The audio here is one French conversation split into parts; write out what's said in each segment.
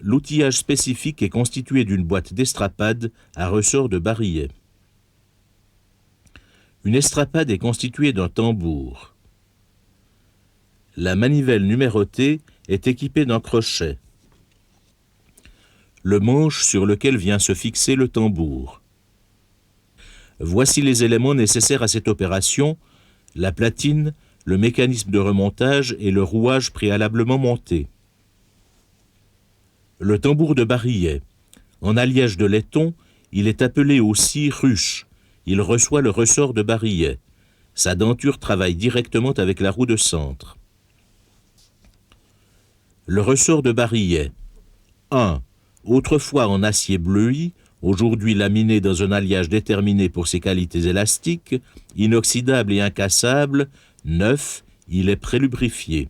L'outillage spécifique est constitué d'une boîte d'estrapade à ressort de barillet. Une estrapade est constituée d'un tambour. La manivelle numérotée est équipée d'un crochet. Le manche sur lequel vient se fixer le tambour. Voici les éléments nécessaires à cette opération: la platine, le mécanisme de remontage et le rouage préalablement monté. Le tambour de barillet. En alliage de laiton, il est appelé aussi ruche. Il reçoit le ressort de barillet. Sa denture travaille directement avec la roue de centre. Le ressort de barillet. 1. Autrefois en acier bleui, aujourd'hui laminé dans un alliage déterminé pour ses qualités élastiques, inoxydable et incassable. 9. Il est prélubrifié.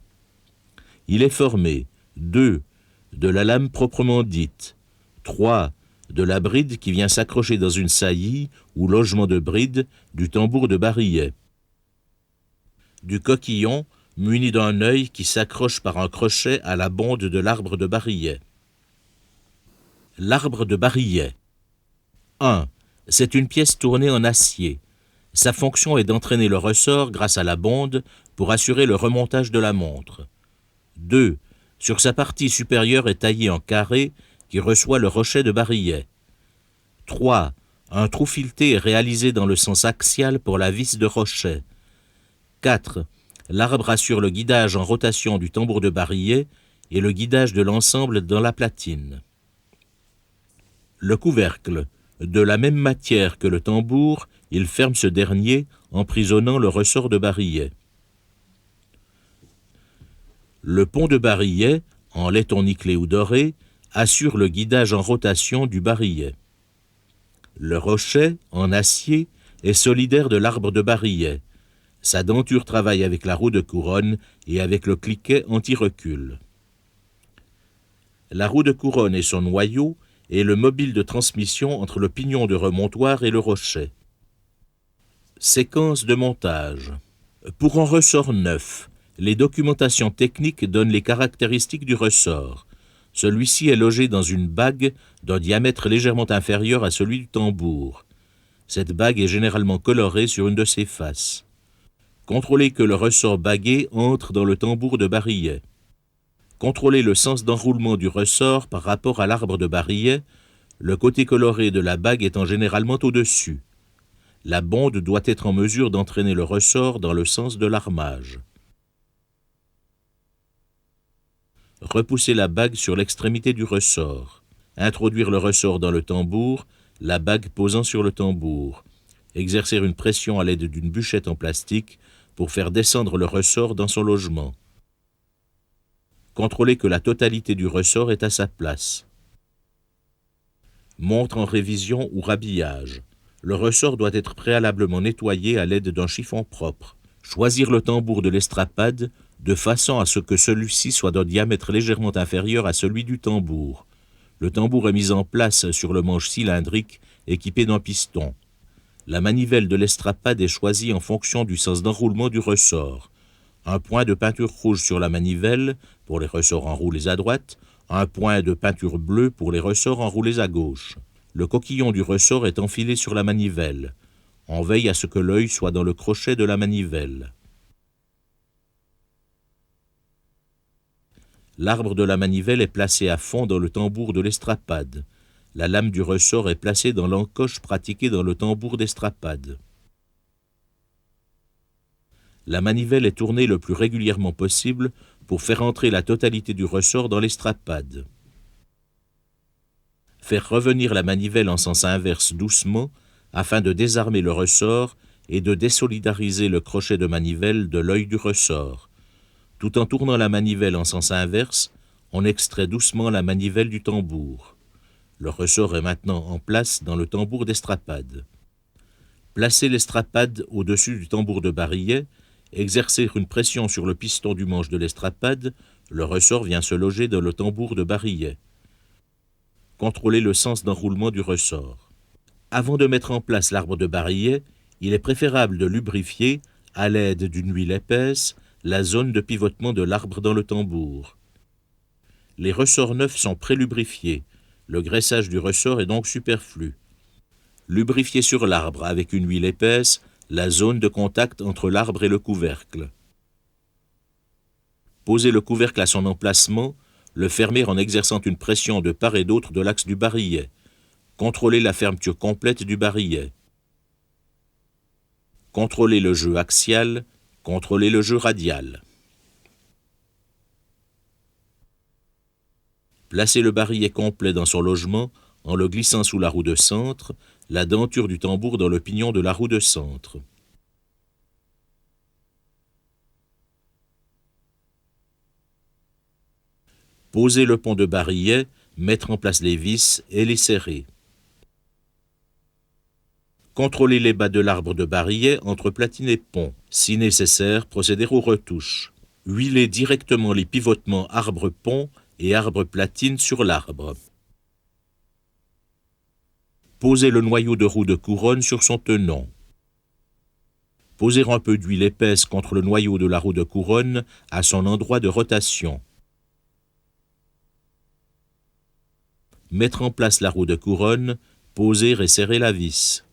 Il est formé 2. De la lame proprement dite. 3. De la bride qui vient s'accrocher dans une saillie ou logement de bride du tambour de barillet. Du coquillon muni d'un œil qui s'accroche par un crochet à la bonde de l'arbre de barillet. L'arbre de barillet. 1. C'est une pièce tournée en acier. Sa fonction est d'entraîner le ressort grâce à la bonde pour assurer le remontage de la montre. 2. Sur sa partie supérieure est taillé en carré qui reçoit le rochet de barillet. 3. Un trou fileté est réalisé dans le sens axial pour la vis de rochet. 4. L'arbre assure le guidage en rotation du tambour de barillet et le guidage de l'ensemble dans la platine. Le couvercle. De la même matière que le tambour, il ferme ce dernier, emprisonnant le ressort de barillet. Le pont de barillet, en laiton nickelé ou doré, assure le guidage en rotation du barillet. Le rochet, en acier, est solidaire de l'arbre de barillet. Sa denture travaille avec la roue de couronne et avec le cliquet anti-recul. La roue de couronne et son noyau est le mobile de transmission entre le pignon de remontoir et le rochet. Séquence de montage. Pour un ressort neuf, les documentations techniques donnent les caractéristiques du ressort. Celui-ci est logé dans une bague d'un diamètre légèrement inférieur à celui du tambour. Cette bague est généralement colorée sur une de ses faces. Contrôlez que le ressort bagué entre dans le tambour de barillet. Contrôlez le sens d'enroulement du ressort par rapport à l'arbre de barillet, le côté coloré de la bague étant généralement au-dessus. La bonde doit être en mesure d'entraîner le ressort dans le sens de l'armage. Repoussez la bague sur l'extrémité du ressort. Introduire le ressort dans le tambour, la bague posant sur le tambour. Exercer une pression à l'aide d'une bûchette en plastique pour faire descendre le ressort dans son logement. Contrôlez que la totalité du ressort est à sa place. Montre en révision ou rhabillage. Le ressort doit être préalablement nettoyé à l'aide d'un chiffon propre. Choisir le tambour de l'estrapade de façon à ce que celui-ci soit d'un diamètre légèrement inférieur à celui du tambour. Le tambour est mis en place sur le manche cylindrique équipé d'un piston. La manivelle de l'estrapade est choisie en fonction du sens d'enroulement du ressort. Un point de peinture rouge sur la manivelle pour les ressorts enroulés à droite, un point de peinture bleue pour les ressorts enroulés à gauche. Le coquillon du ressort est enfilé sur la manivelle. On veille à ce que l'œil soit dans le crochet de la manivelle. L'arbre de la manivelle est placé à fond dans le tambour de l'estrapade. La lame du ressort est placée dans l'encoche pratiquée dans le tambour d'estrapade. La manivelle est tournée le plus régulièrement possible pour faire entrer la totalité du ressort dans l'estrapade. Faire revenir la manivelle en sens inverse doucement afin de désarmer le ressort et de désolidariser le crochet de manivelle de l'œil du ressort. Tout en tournant la manivelle en sens inverse, on extrait doucement la manivelle du tambour. Le ressort est maintenant en place dans le tambour d'estrapade. Placez l'estrapade au-dessus du tambour de barillet, exercer une pression sur le piston du manche de l'estrapade, le ressort vient se loger dans le tambour de barillet. Contrôlez le sens d'enroulement du ressort. Avant de mettre en place l'arbre de barillet, il est préférable de lubrifier, à l'aide d'une huile épaisse, la zone de pivotement de l'arbre dans le tambour. Les ressorts neufs sont prélubrifiés. Le graissage du ressort est donc superflu. Lubrifier sur l'arbre avec une huile épaisse la zone de contact entre l'arbre et le couvercle. Poser le couvercle à son emplacement, le fermer en exerçant une pression de part et d'autre de l'axe du barillet. Contrôler la fermeture complète du barillet. Contrôler le jeu axial, contrôler le jeu radial. Placer le barillet complet dans son logement en le glissant sous la roue de centre, la denture du tambour dans le pignon de la roue de centre. Poser le pont de barillet, mettre en place les vis et les serrer. Contrôler les bas de l'arbre de barillet entre platine et pont. Si nécessaire, procéder aux retouches. Huiler directement les pivotements arbre-pont et arbre-platine sur l'arbre. Poser le noyau de roue de couronne sur son tenon. Poser un peu d'huile épaisse contre le noyau de la roue de couronne à son endroit de rotation. Mettre en place la roue de couronne, poser et serrer la vis.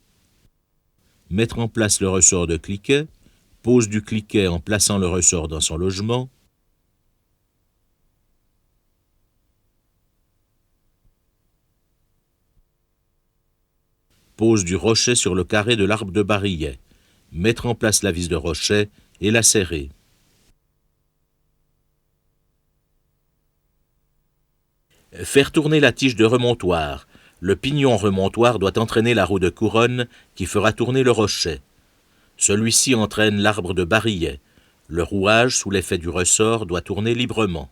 Mettre en place le ressort de cliquet, pose du cliquet en plaçant le ressort dans son logement. Pose du rochet sur le carré de l'arbre de barillet. Mettre en place la vis de rochet et la serrer. Faire tourner la tige de remontoir. Le pignon remontoir doit entraîner la roue de couronne qui fera tourner le rochet. Celui-ci entraîne l'arbre de barillet. Le rouage, sous l'effet du ressort, doit tourner librement.